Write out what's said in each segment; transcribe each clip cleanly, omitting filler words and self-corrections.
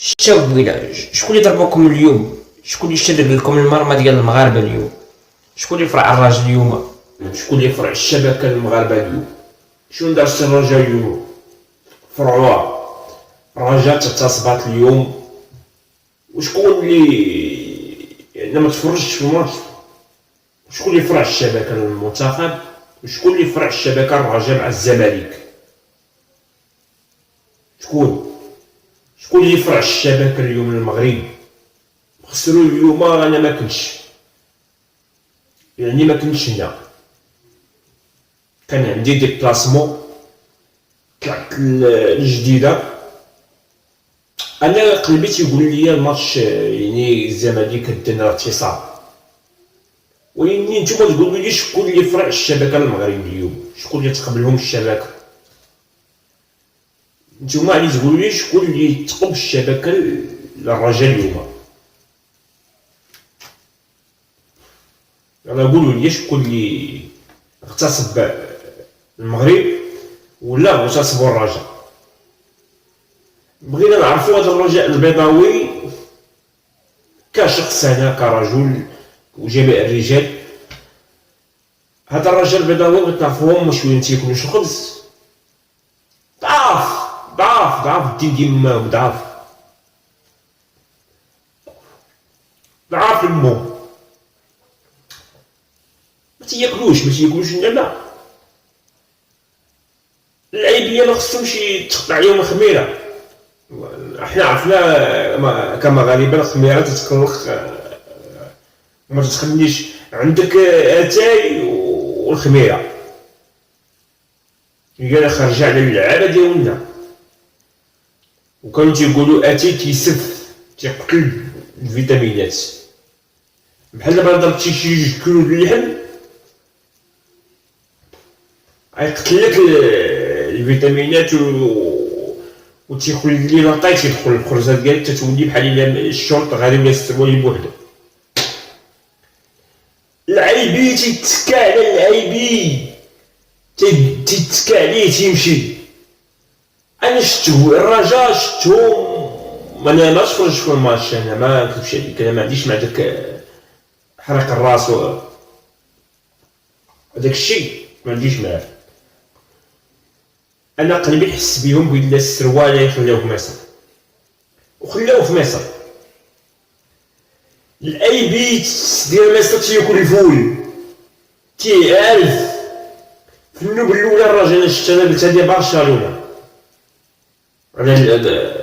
شتاو قبيله شكون اللي ضربكم اليوم؟ شكون اللي شد لكم المرمى ديال المغاربه اليوم؟ شكون اللي فرع الراجل اليوم؟ شكون اللي فرع الشبكه المغاربه اليوم؟ شنو دار سي الرجاء اليوم؟ فرعوها الرجاء اتصبات اليوم. وشكون اللي ما تفرجش في الماتش؟ شكون اللي فرع الشبكه المنتخب؟ وشكون اللي فرع الشبكه الرجاء مع الزمالك؟ شكون اللي فرع الشبكه اليوم المغرب؟ خسروا اليوم. انا ما كنتش هنا، كان عندي ديبلاسمون، طلعت الجديده. انا قلبي تيقول لي الماتش يعني الزمالك دنا اغتصاب، ولكن نتوما تقولوا لي شكون اللي فرع الشبكه المغرب اليوم؟ شكون اللي تقبلهم الشبكه؟ نتوما اللي تقولوا لي شكون اللي تقب الشبكه للرجاء اليوم؟ انا قولوا لي شكون اللي اغتصب المغرب ولا اغتصبوا الرجاء؟ بغينا نعرفوا هذا الرجاء البيضاوي كشخص، انا كرجل وجميع الرجال، هذا الرجاء البيضاوي بغيت نعرفوهم واش وين تياكلوش الخبز. ضعاف الدين ديالهم، ضعاف المهم، ما تياكلوش اللعبه. اللعيبيه ما خصهمش تقطع عليهم الخميره. احنا عرفنا كمغاربه الخميره تتكلخ، ما تتخليش عندك اتاي والخميره هي خارجه على اللعابه ديالنا. وكانوا تيقولوا اتاي تيسف تيقتل الفيتامينات، بحال دابا ضربتي شي 2 كيلو د اللحم غيقتل لك الفيتامينات وتيخلي لي لاطاي تيدخل الخرزه ديالك، تتولي بحال الشورت غادي ولا السروال بوحدو. العيبي تيتكا على العيبي، تيتكا عليه تيمشي. انا شفتو الرجاء، شفتهم، انا ما تفرجتش في الماتش، انا ما نكذبش عليك، انا ما عنديش مع داك حرق الراس هذاك الشيء، ما عنديش معاه. انا قلبي حس بهم بلا السروال يخليوه في مصر، وخلاوه في مصر. الاي بي ديال مصر تياكل الفول، تيعرف في النوبه الاولى. الراجل شفت انا قلت هادي برشلونه على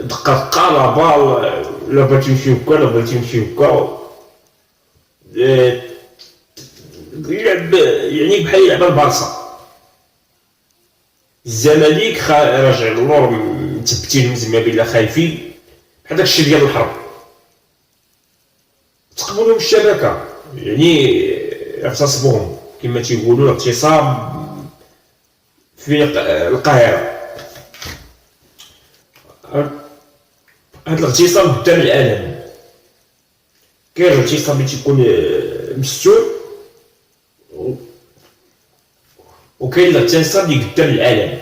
دقه لا بال، لا بغيتي نمشي هكا لا بغيتي نمشي هكا، يلعب يعني بحال يلعب البارسا. الزمالك راجع للور مثبتين مزيان بلا خايفين بحال داكشي ديال الحرب. تقبلوا الشبكه يعني اغتصبوهم كما تيقولوا الاغتصاب في القاهره. هاد الاغتصاب قدام العالم، كاين الاغتصاب اللي تيكون مستور، وكاين الاغتصاب اللي قدام العالم.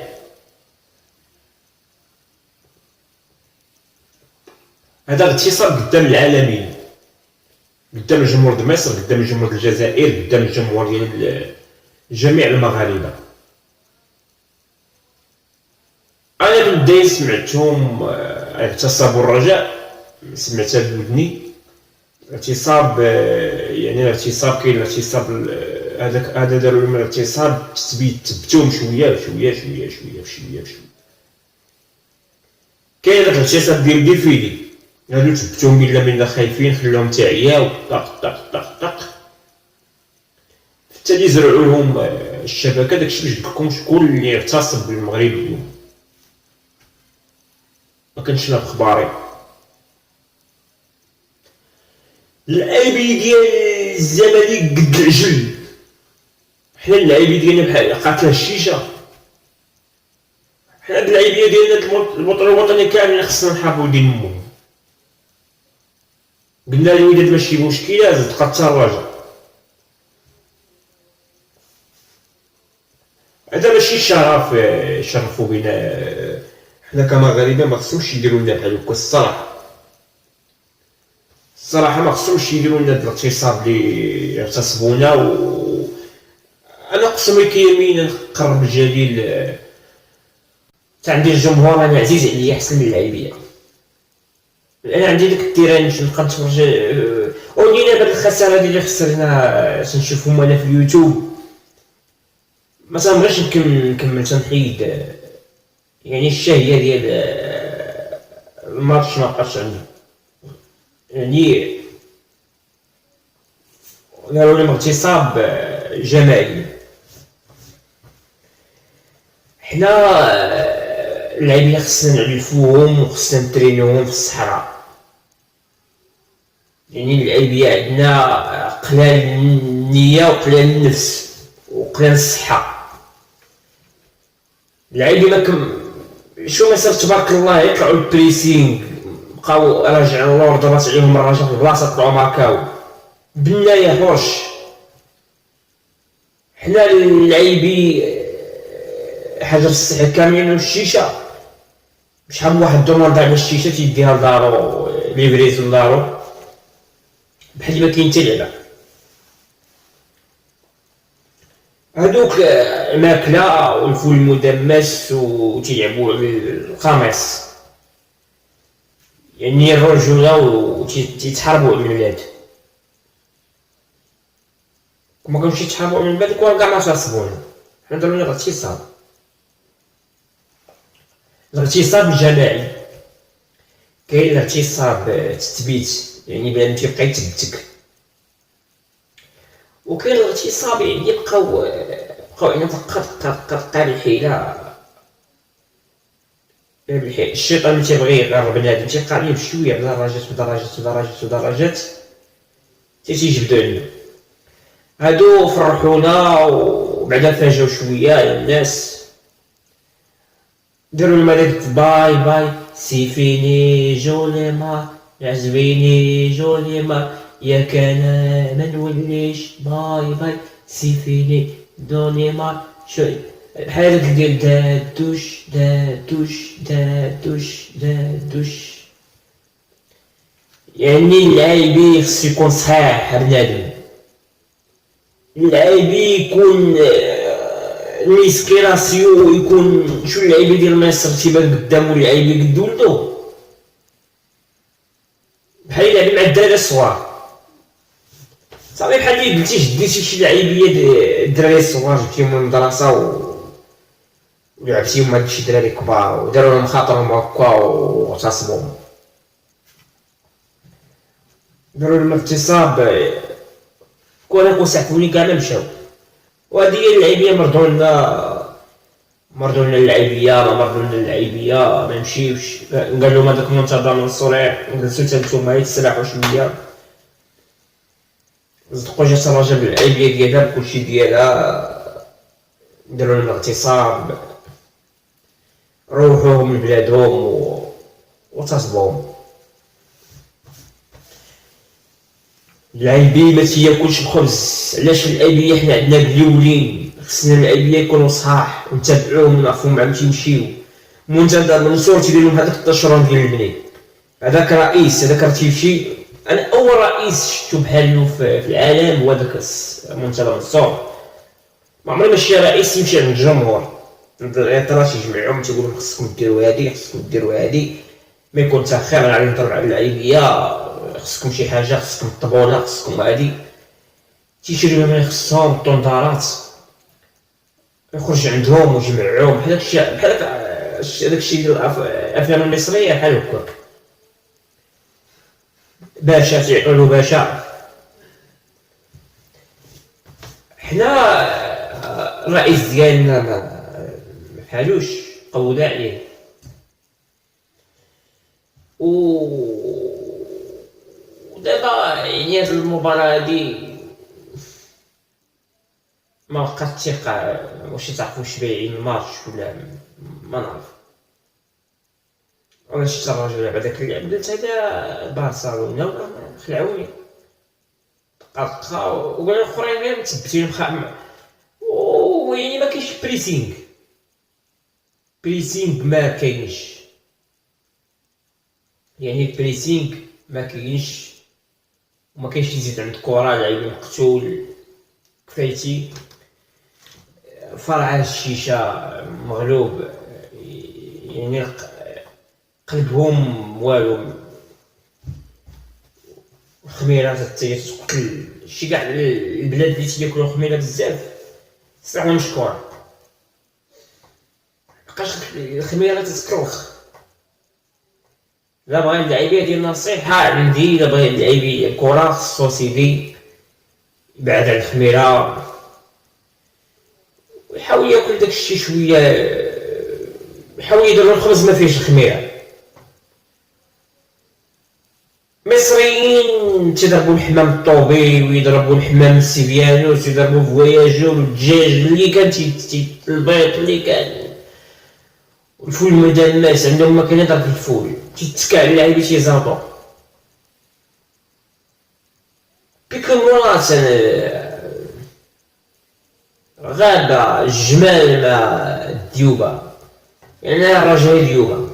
هذا الاغتصاب قدام العالمين، قدام الجمهور ديال مصر، قدام الجمهور ديال الجزائر، قدام الجمهور ديال جميع المغاربه. انا من البدايه سمعتهم اغتصبوا الرجاء، سمعتها بودني. اغتصاب يعني الاغتصاب، كاين الاغتصاب هذا داروا لهم الاغتصاب تثبتوهم شويه. كاين الاغتصاب ديال ديفيدي، هادو تثبتوهم بلا منا خايفين، خلوهم تعياو طق حتى اللي زرعوا لهم الشبكه. داكشي اللي جبت لكم شكون اللي اغتصب بالمغرب اليوم، ما كانش لا اخباري. اللاعبين ديال الزمالك قد العجل، حنا اللاعبين ديالنا بحال قاتله الشيشه. حنا اللعيبيه ديالنا الوطن الوطني كامل خصنا نحاربوا دين امهم. قلنا الوداد ماشي مشكله، زاد تقطع الرجاء. هذا ماشي شرف شرفوا بنا حنا كمغاربه، ما خصهمش يديروا لنا بحال هكا الصراحه. صراحه ما خصهمش يديروا لنا هاد الاغتصاب اللي يغتصبونا. و انا قسمي كيمين نقرب الجليل تاع عندي الجمهور، انا عزيز عليا احسن من اللعيبيه. انا عندي ديك التيران باش نبقى نتفرج ولينا بهاد الخساره اللي خسرنا تنشوفهم انا في اليوتيوب. ما تنبغيش نكمل تنحيد، يعني الشهيه ديال الماتش ما بقاش عندي، يعني داروا لهم اغتصاب جماعي. حنا اللاعبين خصنا نعرفوهم وخصنا نترينوهم في الصحراء، يعني اللاعبيه عندنا قلال النيه وقلال النفس وقلال الصحه. اللاعبين ما صار تبارك الله يطلعوا البريسينغ بقاو راجعين اللور، ضربات عليهم الرجاء في البلاصه طلعوا ماركاو بالنايه حوش. حنا اللاعبي حجر الصحي كاملين والشيشه، شحال واحد دوموند على الشيشه تيديها لدارو ليفريزو لدارو بحال ما كاين حتى لعبه. هادوك الماكله والفول المدمس وتيلعبوا القميص، يعني الرجوله وتيتحاربوا على الولاد. كون ما كانوش يتحاربوا على الولاد كون كاع ما صابونا. حنا داروا لنا اغتصاب، الاغتصاب الجماعي. كاين الاغتصاب تثبيت، يعني بنادم تيبقى يثبتك، وكاين الاغتصاب يعني يبقاو يعني تلقى الحيله. الشيطان اللي تيبغي يغرب بنادم تيبقى عليه بشويه بدرجات بدرجات بدرجات بدرجات تيجبدو علينا. هادو فرحونا وبعدا فاجاو شويه الناس، داروا لما ديك باي باي سي فيني جوليما عجبيني جوليما يا كان ما نوليش باي باي سي فيني دونيما شوي بحال هاك ديال دادوش دادوش دادوش دادوش. يعني اللاعبي خصو يكون صحيح بنادم، اللاعبي يكون الميسكيلاسيو يكون شو اللعيبه ديال مصر تيبان قدامو اللعيبه قد ولدو بحال يلعب مع الدراري الصغار. صافي بحال اللي قلتي شديتي شي لعيبيه الدراري الصغار جبتيهم من المدرسه ولعبتيهم مع شي دراري كبار وداروا لهم خاطرهم هكا واغتصبوهم، داروا لهم اغتصاب. كون سعفوني كاع ما مشاو. وهادي هي اللعيبيه مرضوا لنا اللعيبيه ما مرضوا لنا اللعيبيه ما مشيوش. قال لهم هذاك المنتظم من الصريع جلسوا حتى نتوما يتسرحوا شويه، صدقوا جات الراجل باللعيبيه ديالها بكلشي ديالها، داروا لهم اغتصاب، روحوهم لبلادهم وتصبوهم. اللاعبين ما تياكلش الخبز. علاش اللعيبيه حنا عندنا مليولين؟ خصنا اللعيبيه يكونوا صحاح ونتابعوهم ونعرفوهم معاهم تيمشيو. منتدى المنصور تيدير لهم هذاك التشرون ديال البني، هذاك رئيس، هذاك راه تيمشي. انا اول رئيس شفتو بحالو في العالم هو داك منتدى المنصور. ما عمري ما شفت رئيس يمشي عند الجمهور العطرات يجمعهم تيقول لهم خصكم ديروا هادي خصكم ديروا هادي، ما يكون حتى خير على نهضر على اللعيبيه، خصكم شي حاجه، خصكم الطبوله، خصكم هادي. تيشري لهم اللي خصهم الطوندارات، يخرج عندهم ويجمعهم بحال داكشي ديال الافلام المصريه بحال هكاك. باشا تيعطيو له باشا. حنا الرئيس ديالنا ما بحالوش قودا عليه، ودابا يعني هاد المباراة هادي ما بقات الثقة. واش تعرفوا واش بايعين الماتش ولا ما نعرف. انا شفت الراجل لعب هذاك اللعب قلت هذا برشلونة ولا خلعوني دقة وقال الاخرين غير مثبتين بخام. ويعني ما كاينش بريسينغ ما كاينش، يعني البريسينغ ما كاينش. وما كاينش يزيد عند كرة لاعبين مقتول كفايتي. فرع الشيشة مغلوب، يعني قلبهم والو، الخميرة تتقتل شي كاع البلاد اللي تياكلو الخميرة بزاف صراحة مشكور، لقاش الخميرة تتكرخ. لا بغا اللعيبه ديال النصيحه عندي، لا بغا اللعيبه الكره خصو سيدي يبعد على الخميره ويحاول ياكل داكشي شويه، يحاول يدير الخبز ما فيهش الخميره. مصريين تيضربوا الحمام الطوبي ويضربوا الحمام السيفيانوس ويضربوا فواياجور والدجاج اللي كان البيض اللي كان والفول المدمس، عندهم ماكينه ضرب الفول تيتكا على اللعيبه تيزاطو. بيكونات غابه الجمال مع الديوبه، يعني رجاء ديوبه